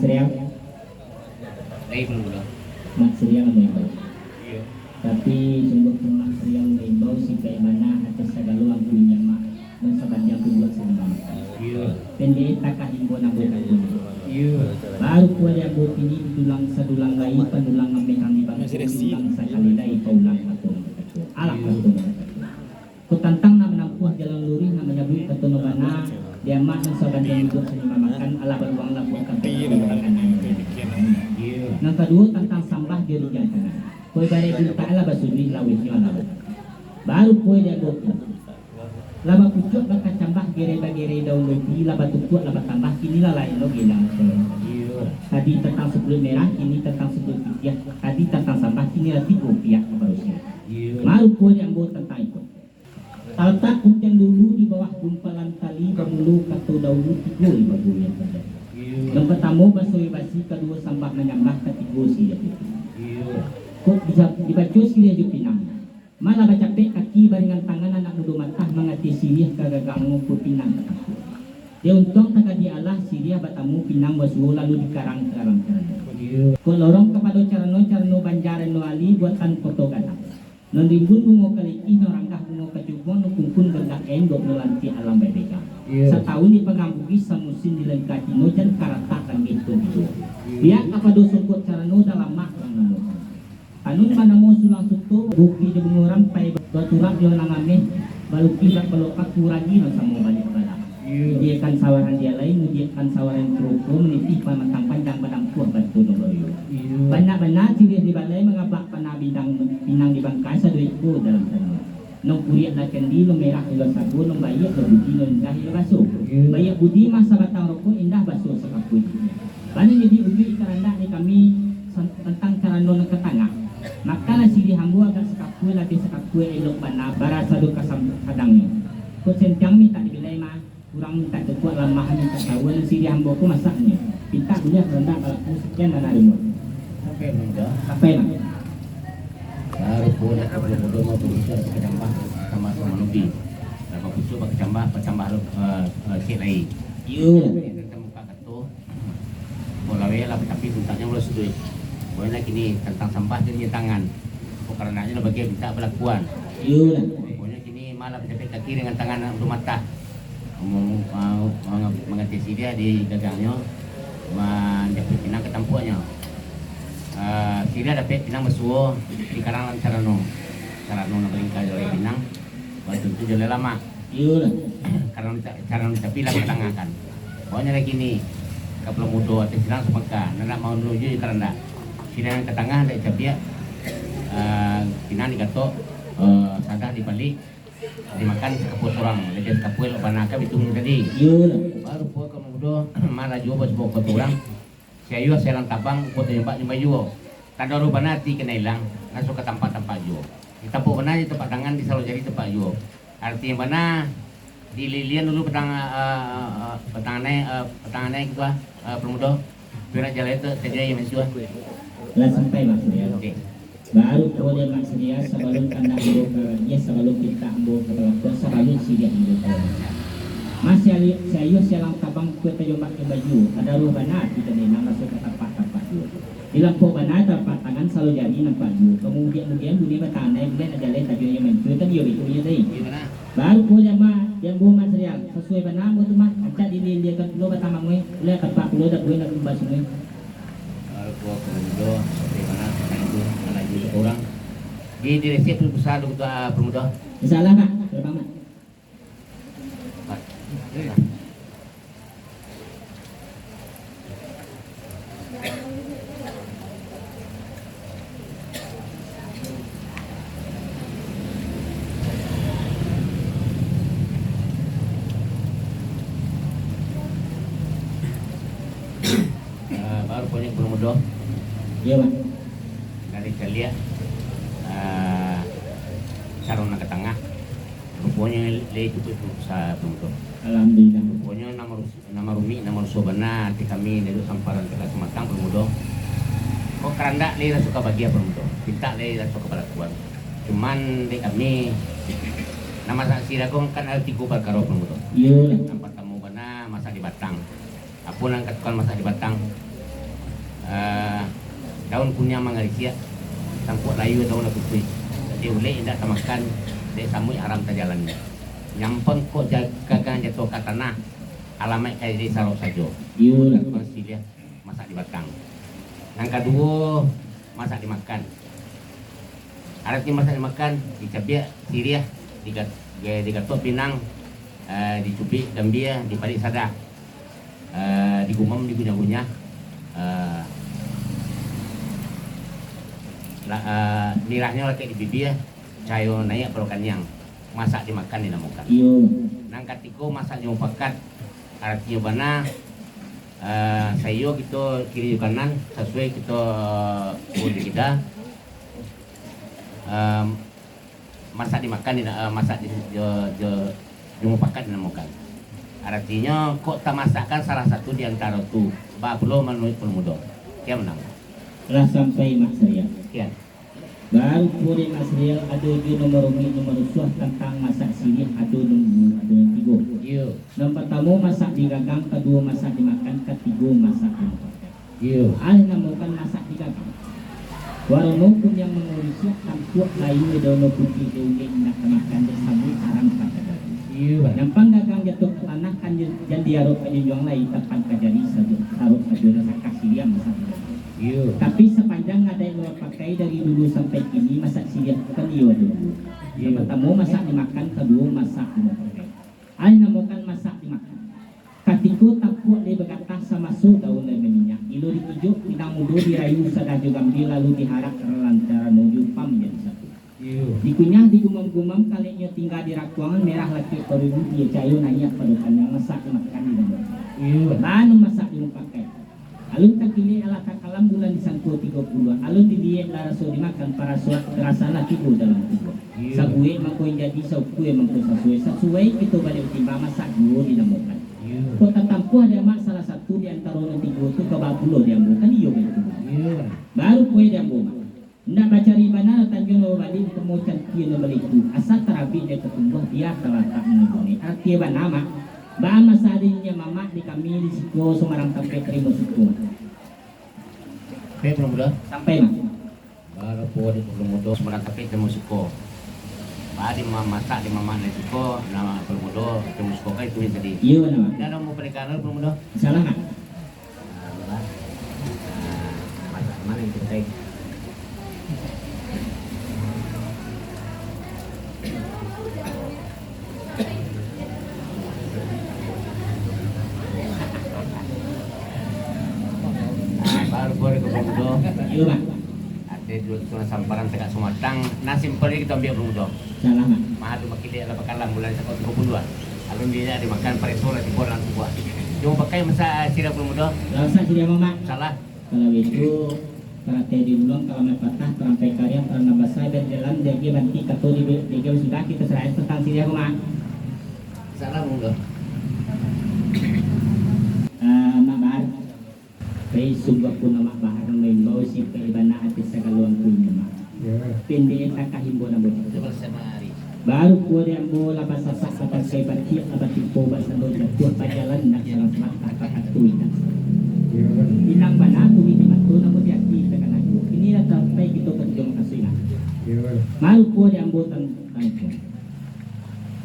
Mat Serial. Lain dulu. Mat Serial mengimbau. Iya. Tapi sungguh Mat Serial mengimbau si mana atas segala ang punya mak dan sebanyak kedua selama. Iya. Pendek takah himbauan ang bukan. Iya. Baru kuat yang buat ini tulang sadulang lain penulang memehang di bangku tulang sakali lain paulang atau alat atau kutantang na menampuh jalan lurih na menyebut ketunubana dia mak dan sebanyak hidup selama makan ala beruang labuan ketunubana. Yang kedua tentang sampah diri jantan. Kue bare bunta ala basuri lawitnya ala. Baru kue dia buat. Laba pucuk bakal cambah gere-bagere daun lupi, laba tukuk, laba tambah, kini lah lain lo gilang. Tadi tentang sebelum merah, kini tentang sebelum pitiah. Tadi tentang sampah, kini lah 3 rupiah kebarusnya. Maru pun yang buat tentang itu. Taltak yang dulu di bawah gumpalan tali, bermulu katu dahulu 3 ribu yang terjadi. Yang pertama basoi basi, kedua sampah menyambah, ketiga siya. Kok dibaca siya di pinang. Malah baca pek kaki baringan tangan anak nudu matah mengati sirih kagagang ngumpul pinang. Dia untung tak di Allah sirih batamu pinang wasu lalu dikarang-karang. Kau lorong kepada carano banjaran no ali buatan foto gana. Non rimbun bungo kaliki no ranggah bungo kacubon no kumpun gendak kain dok melanti alam bebeka. Setahun di pengambugi samusin dilengkapi no jan karatakan gitu. Dia kepada sukut carano dalam makang namo. Anun panamo sulang suto bukti de bunguram pai baturak yo nangame baluki dak belopak kuragi no samo balik bala. Dia kan sawaran dia lain, dia kan sawaran kroko meniti pamatang panjang badang puah batu no loyo. Banyak-banyak ciri di balai mengabak pana bidang pinang di bangkai sadu itu dalam sana. Nong kuriat na kendi lo merah ilo sabu nong bayi lo budi lo indah ilo basuh. Bayi budi masa batang rokok indah basuh sekapui. Bani jadi uji karanda ni kami tentang cara nona ketangah. Maka nasi dihambu agar sekapue lagi sekapue elok bana barasa duka kadangnya. Kau sentiang minta dibilai mah kurang minta kekuat lamah minta tahu nasi dihambu aku masaknya. Minta punya rendah kalau sekian mana remote. Sampai mudah. Sampai mah. Baru pun aku belum udah mau berusaha sekejambah sama nubi. Lama pucuk bercambah cek lagi. Iya. Kita muka katu. Bolawe lah tapi puncaknya mulai sudut. Pokoknya kini tentang sampah jadi tangan. Karena lo bagi minta pelakuan. Iya. Pokoknya kini malah berjepit kaki dengan tangan untuk mata. Mengatasi dia di gagangnya, menjepit pinang ke tampuknya. Sila dapat pinang bersuo di karangan carano nak berlingkar oleh pinang. Waktu itu jauh lama. Iya. Karena carano tapi lah bertangakan. Pokoknya lagi ni kapal mudo atau silang sepeka. Nak mau menuju karena silang ke tengah dari capia. Pinang dikato sadar dibalik dimakan sekaput orang. Jadi sekaput banaka bitung tadi. Iya. Baru po kemudo mana juga bos bos orang. Saya selang tabang foto nyembak juga. Tanda rubana ti kena hilang. Masuk ke tempat-tempat juga. Kita po mana di tempat tangan di selalu jadi tempat juga. Artinya mana di lilian dulu petangannya gitu pemuda. Biar jalan itu terjadi yang menjual. Lah sampai maksudnya. Oke. Baru kalau dia maksudnya sebelum kena ambo dia sebelum kita ambo ke belakang sebelum si dia ambo ke masih saya selang tabang kue terjebak ke baju ada rubana kita ni nama masuk ke tempat-tempat itu di lampu bana tempat tangan selalu jadi nampak ju kemudian bunyi batang naik kemudian ada lain tadi yang mencuri kan dia itu dia tadi baru kau yang buah material sesuai bana buat mah acak di dia kan lo batang mangwe le tempat lo dak gue nak bas semua Baru kau pemuda seperti mana itu lagi orang di direksi besar untuk pemuda. salah mak berapa mak Baru punya pemuda. iya mak Dari kalian sarung nak ke tengah. Rupanya le cukup besar pemuda. alhamdulillah Pokoknya nama Rumi, nama Rusobana, di kami dari samparan kita sematang pemuda. Kok keranda le suka bahagia pemuda, kita le suka pelakuan. Cuman di kami nama saksi dagong kan ada 3 perkara pemuda. iya Nampak tamu bana masa di Batang. Apun angkat kan masa di Batang. daun kunyang mangarisia tangkuk layu daun laputui jadi uleh indah tamakan dek samui aram tajalannya nyampeng kok gagang jatuh ke tanah alamat kayak di sarok sajo Iya. konsilia masak di batang yang kedua masak dimakan artinya masak dimakan dicabiak siriah digatok pinang dicubik gambia dibalik sadak digumam digunyah-gunyah nirahnya lagi di bibir cayo naik perokan yang masak dimakan dinamukan Iya. nang katiko masak nyumpakat artinya bana sayo kita kiri kanan sesuai kita boleh kita masak dimakan masak nyumpakat dinamukan artinya kok tak masakkan salah satu di antara tu belum menurut pemuda dia menang Lah sampai mak saya. kian Baru puri Mas Riel ada di nomor suah tentang masak sirih ada yang tiga. yo Yang pertama masak digagang, kedua masak dimakan, ketiga masak dimakan. yo Namukan masak digagang. Warna pun yang mengurusnya tampuk layu dono putih dewi nak makan bersambut arang kata dari. yo Yang panggagang jatuh ke tanah kan yang diaruk penyuang lain tepat kajari saruk saja rasa kasih dia masak digagang. yo Tapi sepanjang ada yang luar pakai dari dulu sampai kini masak siriah bukan iya dulu. Yang pertama masak dimakan, kedua masak dimakan. Namukan masak dimakan. Katiku tampuk dia berkata sama su daun dan minyak. Ilo dikijuk, pinang mudo dirayu sadah juga ambil lalu diharap lantaran menuju pam jadi satu. yo Dikunyah digumam-gumam kalinya tinggal di rakuangan merah laki peribu dia cayo naik padukan yang masak dimakan di dalam. yo Lalu masak dipakai. Alun tak kini ala kakalam bulan disangkut 30. Alun di diet laraso dimakan para suat terasa lagi dalam tubuh. Sabue mangkoin jadi saukue mangko sasuai itu balik timba masak dulu dinamukan. Kota tampu ada mak salah satu di antara orang tiga itu kebabulo diambukan iyo betul. Baru kue diambu. Ndak baca ribana tanjung lo balik ketemu cantik lo balik itu. Asal terapi dia ketumbuh dia telah tak menghubungi. Artinya nama Ba masadinya mama di kami di siku Semarang sampai terima suku. Pe pemuda Sampai mak. baru po di pemuda Semarang tapi temu suko di masak di mama na suko nama pemuda temu suko kai itu yang tadi Iya nama. dan mau pernikahan pemuda Salah mak. masak mana yang kita baru boleh ke pemuda Iya mak. ada dua tuan samparan tegak sumatang nasi peri kita ambil pemuda Salah mak. mahal cuma kita ada pakai bulan sekot 30-an alun dia dimakan pareso lah di boran buah cuma pakai masa sirap pemuda Rasa dia mama. salah Kalau itu karate diulang kalau patah perampai karya karena basah dan jalan jadi banti kato di sudah kita serahkan tentang sini aku mak. salah pemuda Mak bahar. Pay sungguh pun nama bahar may bawa si paibana at sagaluang pun mak. Pindi takahimbo na mo. coba sama hari Baru po yang bola pasasak kapag kay batik abatik po ba sa doon at pajalan na sarang mata kakatuwi na. Ilang bana tuwi di mato na mo di akita ka na yun. Inila tapay kito katiyong kasuya. Baru po yang botang tangko.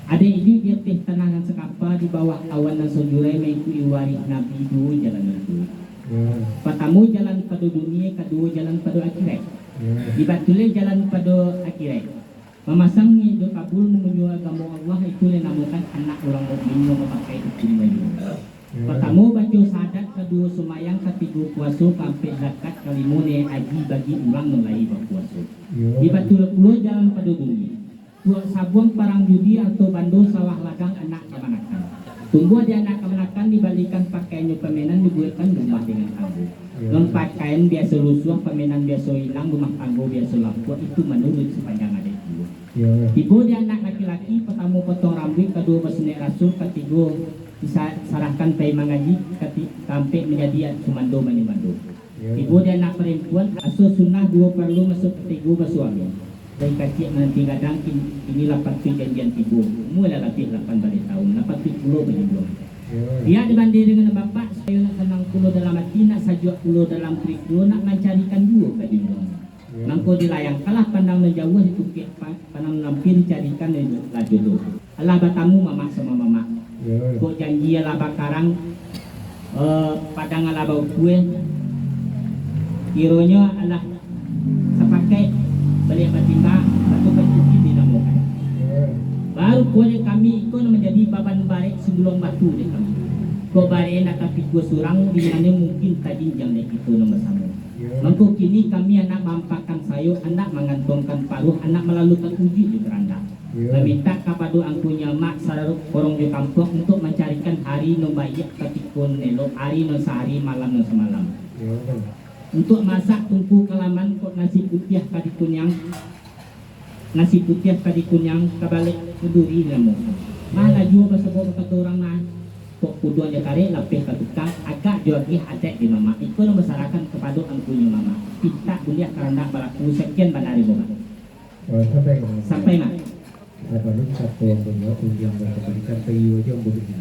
Ada ini dia teh tanahan sekapa di bawah awan dan sojurai may kuiwari nabi dua jalan itu. Pertama jalan pada dunia, kedua jalan pada akhirat. Dibatulai jalan pada akhirat. Memasang hidup kabul menuju agama Allah itu dinamakan anak orang mukmin yang memakai itu baju. Pertama baca syahadat, kedua semayang, ketiga puasa, sampai zakat, kelima haji bagi orang mulai berpuasa. Dibatul puluh jalan pada dunia. Buat sabuang parang judi atau bandul sawah ladang anak kemanakan. Tumbuh di anak kemanakan dibalikan pakaiannya pemenan dibuatkan rumah dengan tangguh. Non pakaian biasa lusuh, pemenan biasa hilang, rumah tangguh biasa lapuk itu menurut sepanjang ada itu. Ibu di anak laki-laki pertama potong rambut, kedua bersenek rasul, ketiga disalahkan pay mengaji, sampai menjadi sumando manimando. Ibu di anak perempuan asuh sunnah dua perlu masuk ketiga bersuami. Dari kecil nanti kadang ini 8 perjanjian tibu, mulai latih 8 balik tahun, 8 pulau berjuang. Dia dibanding dengan bapak, saya nak senang pulau dalam hati, nak sajuk pulau dalam periku, nak mencarikan dua ke dunia. Mangko dilayang kalah pandang menjauh itu pihak pandang lampir carikan lah jodoh. Allah batamu mama sama mama. Kok janji Allah bakarang padang Allah bau kue. Kironya Allah sepakai balik batimba satu pencuci dinamokan. Baru boleh kami ikut menjadi baban barik sebelum batu deh kami. Kau barik nak tapi gua surang di mana mungkin tadi jam deh itu nomor sama. Mangko kini kami anak mampakan sayur, anak mengantongkan paruh, anak melalukan uji di keranda. Meminta kepada angkunya mak saruk korong di kampung untuk mencarikan hari nombayak ketikun nelo, hari no sehari malam no semalam. Untuk masak tungku kelaman kok nasi putih kadikunyang. Nasi putih kadikunyang kabalik keduri namo. Mana juga sebab kata orang mah kok kuduan dia tarik lapih ke tukang agak jogi hadek di mama. Itu masyarakat kepada angkunya mama. Kita kuliah karena berlaku sekian banari boga. Sampai mak. Baru satu yang punya yang berberikan kayu aja yang berbeda.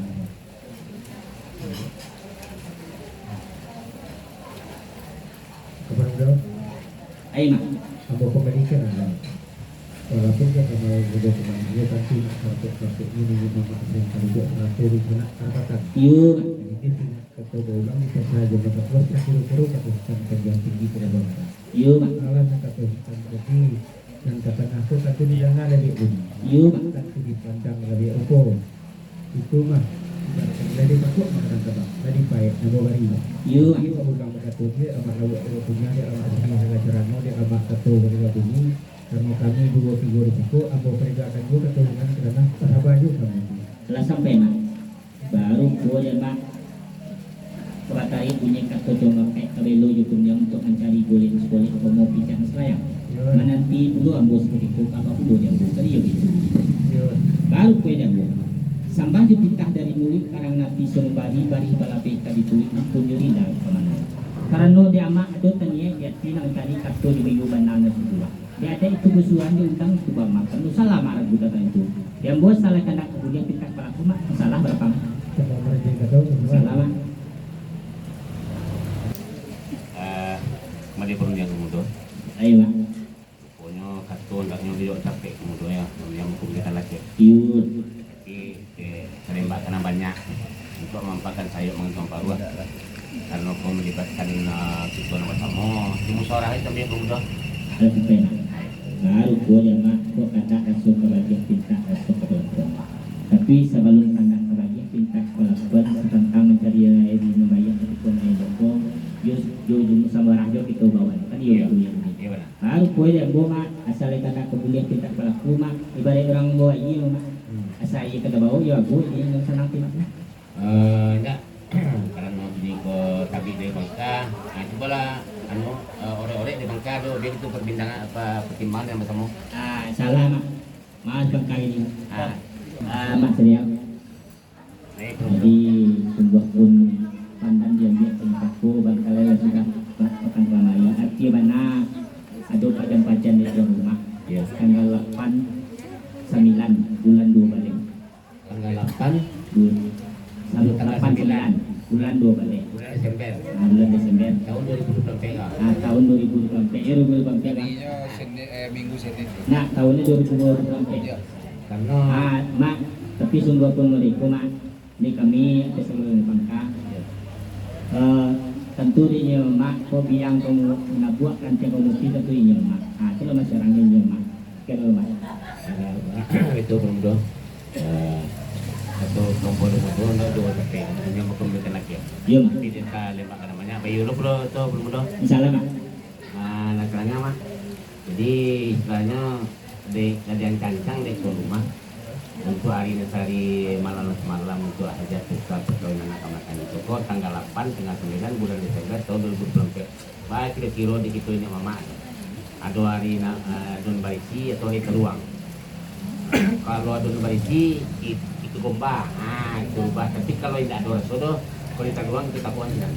Kepada Ayo mak. apa pemilikan adalah walaupun kan kalau sudah dia pasti untuk ini mama yang kalau dia mengatur guna katakan. Yuk. Ini tidak kata ulang bisa saja berbuat kira-kira katakan kerjaan tinggi pada bangsa. Yuk mak. Alam kata jadi yang kata aku kata di jangan lebih bumi. Yuk. Kata dipandang lebih ukur. Itu mah. Jadi takut makan kebab. Jadi baik nama bari. Yuk. Ini ulang kata dia amat lawak punya dia amat ini segala cerano dia amat kata mereka bunyi. Karena kami dua figur itu apa mereka akan juga keturunan karena sahabat juga kami. Setelah sampai mak. Baru gua dan mak. Kebatai punya kata jonga kayak kabelo yukum yang untuk mencari boleh boleh mau pijak selayang. Menanti dulu ambo seperti kok apa pun dia ambo tadi gitu. Baru kue dia ambo. Sambah dipitah dari mulut karang napi sombari bari balape tadi tulis pun nyuri dah kemana. Karena dia amak itu tanya dia tinang tadi kartu di minggu banana sebuah. Dia ada itu besuan dia undang itu bamak. Kalau salah marah budak itu. Dia ambo salah kena kemudian pitah pelaku mak salah berapa? Salah mak. Mari perlu yang kemudian. Ayo mak. Pokoknya kartun tak nyuri capek kemudian ya, yang hukum kita lagi. Yud. Tapi terembak karena banyak untuk memanfaatkan sayur mengentong paruh. Karena kau melibatkan siswa nomor sama, musyawarah itu dia kemudian. Ada sampai mak. Baru gua dan mak gua kata masuk ke bagian pintar masuk ke dalam. Tapi sebelum anda ke bagian pintar pelakuan tentang mencari air membayar ataupun air bokong. Jo musyawarah jo kita bawa kan iya benar. Baru kue yang bawa asal kata kemudian kita pelaku mak ibarat orang bawa iya mak asal iya kata bawa ya aku ini yang senang timak. Enggak karena di ke tabi di bangka. Nah cobalah ore-ore di bangka do dia itu perbincangan apa pertimbangan yang bersama. Salah mak. Mas bangka ini. Mak serius. Jadi sebuah pun pandang dia tempatku bangkalai sudah makan kelamaya arti mana ada pajan-pajan di rumah tanggal 8 9 bulan 2 balik Tanggal 8 tanggal 8 9 bulan 2 balik bulan Desember bulan Desember tahun 2024. Tahun 2024 Minggu Senin. nah tahunnya 2024 Karena mak tapi sungguh pun mereka mak ini kami ada sebelum Bangka. Tentu dia mak ko biang kamu nak buat rantai kamu kita tu ini mak. Itu lah masyarakat ini mak. Kalau mak. itu kemudian atau kelompok kemudian dua tapi yang berkomunikasi lagi. Ya mak. Tapi dia lembak namanya bayu lo bro itu kemudian. Insyaallah mak. Laksananya mah. Jadi istilahnya ada yang cancang di rumah. Untuk hari nesari malam semalam untuk aja kita perkawinan makan itu kok tanggal 8 tanggal 9 bulan Desember tahun 2024. Baik kira-kira di situ ini mama ada hari don barisi atau hari keluang. Kalau don barisi itu bomba, itu bomba. Tapi kalau tidak ada rasodo, kalau kita keluang kita kuangan.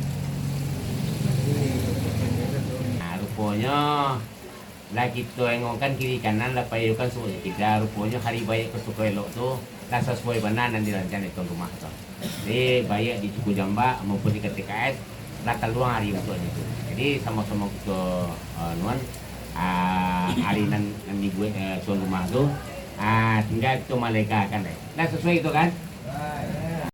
Rupanya Lah kita engongkan kiri kanan lah payukan semua tiga rupanya hari baik ke suku elok tu lah sesuai benar dan dirancang itu rumah tu. Jadi baik di suku Jamba maupun di KTKS lah keluar hari untuk itu. Jadi sama-sama kita nuan hari nan minggu tuan rumah tu tinggal itu mereka kan lah sesuai itu kan.